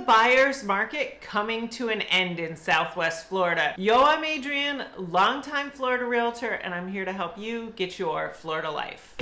buyer's market coming to an end in Southwest Florida. Yo, I'm Adrienne, longtime Florida realtor, and I'm here to help you get your Florida life.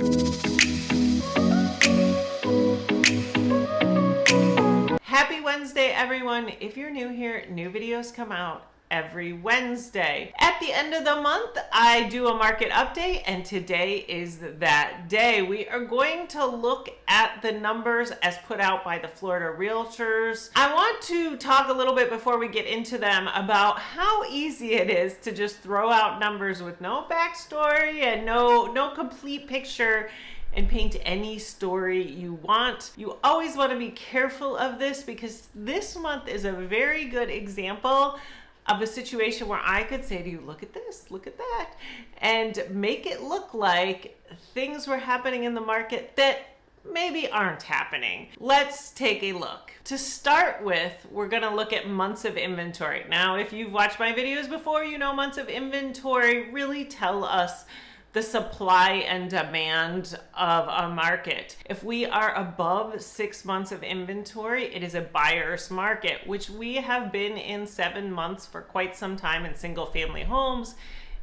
Happy Wednesday, everyone. If you're new here, new videos come out every Wednesday. At the end of the month, I do a market update, and today is that day. We are going to look at the numbers as put out by the Florida Realtors. I want to talk a little bit before we get into them about how easy it is to just throw out numbers with no backstory and no complete picture and paint any story you want. You always want to be careful of this because this month is a very good example of a situation where I could say to you, look at this, look at that, and make it look like things were happening in the market that maybe aren't happening. Let's take a look. To start with, we're gonna look at months of inventory. Now, if you've watched my videos before, you know months of inventory really tell us the supply and demand of a market. If we are above 6 months of inventory, it is a buyer's market, which we have been in 7 months for quite some time in single family homes.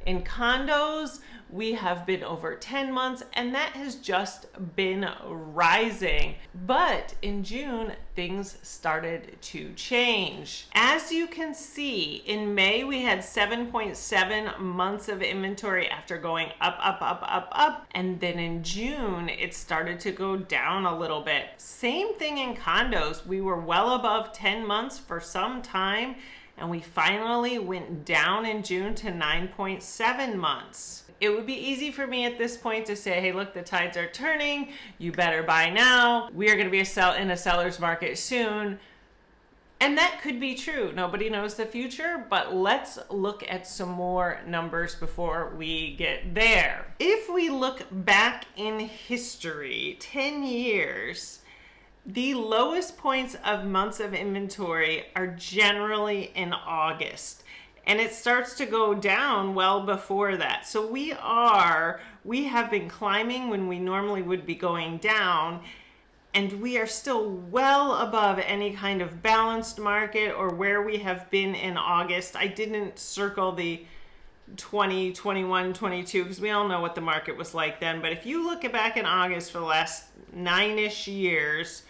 In condos, we have been over 10 months, and that has just been rising. But in June, things started to change. As you can see, in May, we had 7.7 months of inventory after going up. And then in June, it started to go down a little bit. Same thing in condos. We were well above 10 months for some time, and we finally went down in June to 9.7 months. It would be easy for me at this point to say, hey, look, the tides are turning. You better buy now. We are going to be in a seller's market soon. And that could be true. Nobody knows the future, but let's look at some more numbers before we get there. If we look back in history, 10 years, the lowest points of months of inventory are generally in August, and it starts to go down well before that. So we have been climbing when we normally would be going down, and we are still well above any kind of balanced market or where we have been in August. I didn't circle the 20, 21, 22 because we all know what the market was like then, but if you look back in August for the last 9-ish years,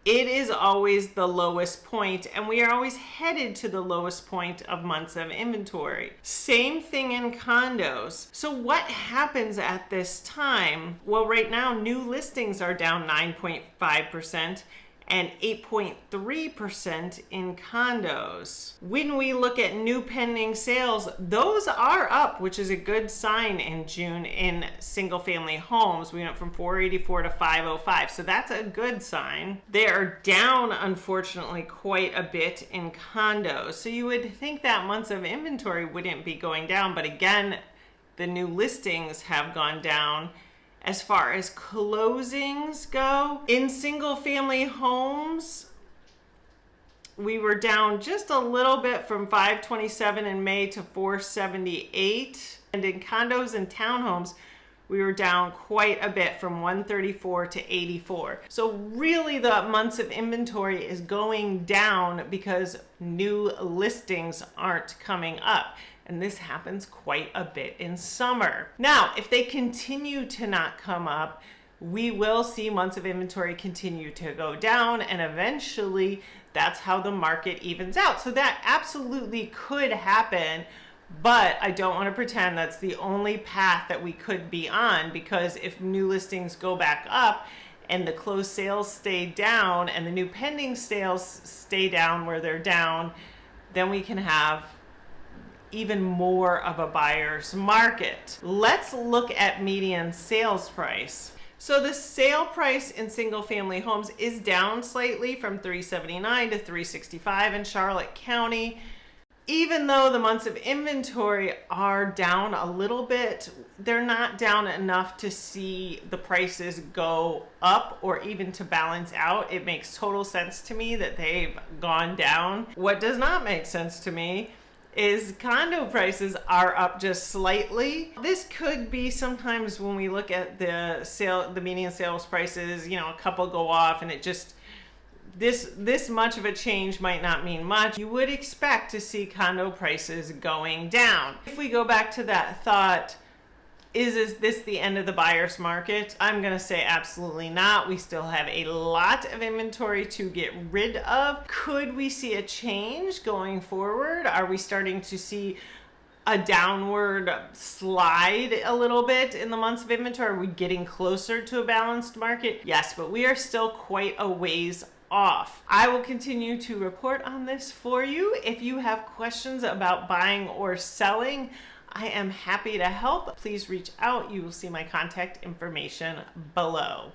it is always the lowest point, and we are always headed to the lowest point of months of inventory. Same thing in condos. So what happens at this time? Well, right now, new listings are down 9.5%. and 8.3% in condos. When we look at new pending sales, those are up, which is a good sign in June in single family homes. We went from 484 to 505, so that's a good sign. They are down, unfortunately, quite a bit in condos. So you would think that months of inventory wouldn't be going down, but again, the new listings have gone down. As far as closings go, in single family homes, we were down just a little bit from 527 in May to 478. And in condos and townhomes, we were down quite a bit from 134 to 84. So really the months of inventory is going down because new listings aren't coming up. And this happens quite a bit in summer. Now, if they continue to not come up, we will see months of inventory continue to go down, and eventually that's how the market evens out. So that absolutely could happen, but I don't want to pretend that's the only path that we could be on, because if new listings go back up and the closed sales stay down and the new pending sales stay down where they're down, then we can have even more of a buyer's market. Let's look at median sales price. So the sale price in single family homes is down slightly from $379 to $365 in Charlotte County. Even though the months of inventory are down a little bit, they're not down enough to see the prices go up or even to balance out. It makes total sense to me that they've gone down. What does not make sense to me is condo prices are up just slightly. This could be sometimes when we look at the median sales prices, you know, a couple go off and it just this much of a change might not mean much. You would expect to see condo prices going down. If we go back to that thought, is this the end of the buyer's market? I'm going to say absolutely not. We still have a lot of inventory to get rid of. Could we see a change going forward? Are we starting to see a downward slide a little bit in the months of inventory? Are we getting closer to a balanced market? Yes, but we are still quite a ways off. I will continue to report on this for you. If you have questions about buying or selling, I am happy to help. Please reach out. You will see my contact information below.